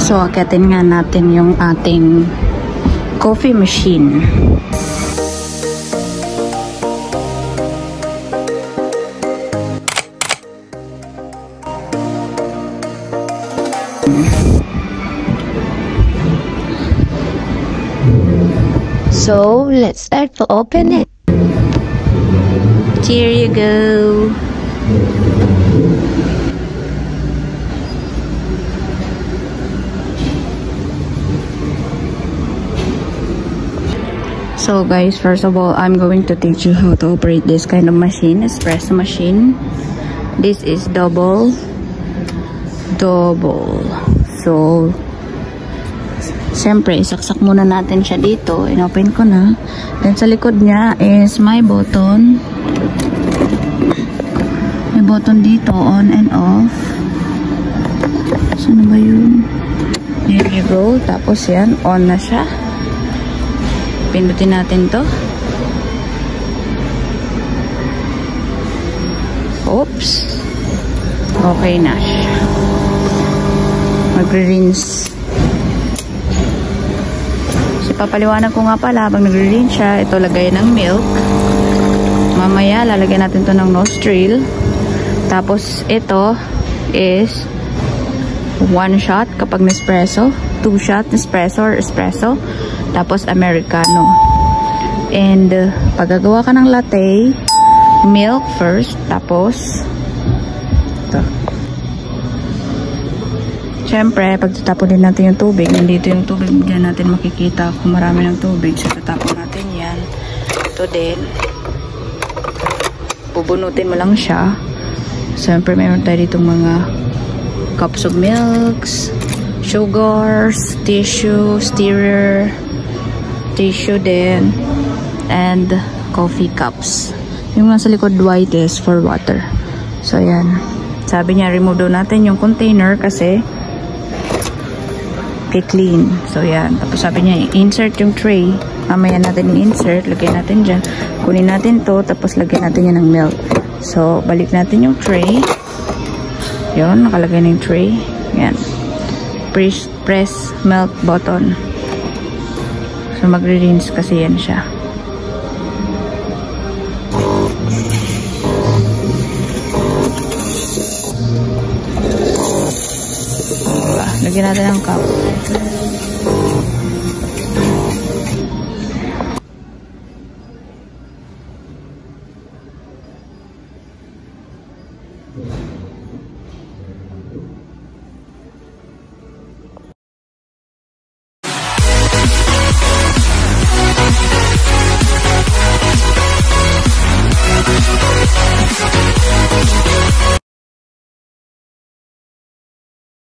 So, akitin nga natin yung ating coffee machine. So, let's start to open it. Here you go. So guys, first of all, I'm going to teach you how to operate this kind of machine, espresso machine. This is double. So, siyempre, isaksak muna natin siya dito. Inopen ko na. Then sa likod niya is my button. May button dito, on and off. Saan ba yun? There you go. Tapos yan, on na siya. Pindutin natin to. Oops. Okay na siya. Magre-rinse. So, papaliwanag ko nga pala habang nagre-rinse siya. Ito, lagay ng milk. Mamaya, lalagyan natin to ng nostril. Tapos, ito is 1 shot kapag Nespresso. 2 shot Nespresso or Espresso. Tapos Americano. And pag gagawa ka ng latte, milk first, tapos ito. Siyempre, pag tatapon din natin yung tubig, nandito yung tubig, diyan natin makikita kung marami ng tubig. So tatapon natin yan. Ito din. Bubunutin mo lang siya. Siyempre, mayroon tayo ditong mga cups of milks, sugars, tissue, stirrer, tissue din, and coffee cups. Yung nasa likod white is for water. So yan, sabi niya remove daw natin yung container kasi clean. So yan, tapos sabi niya insert yung tray. Mamaya natin i-insert, lagyan natin dyan, kunin natin to, tapos lagyan natin yan ng milk. So balik natin yung tray. Yun, nakalagay na yung tray. Yan, press milk button. So, magre-rinse kasi yan siya. Lagyan natin ng cup.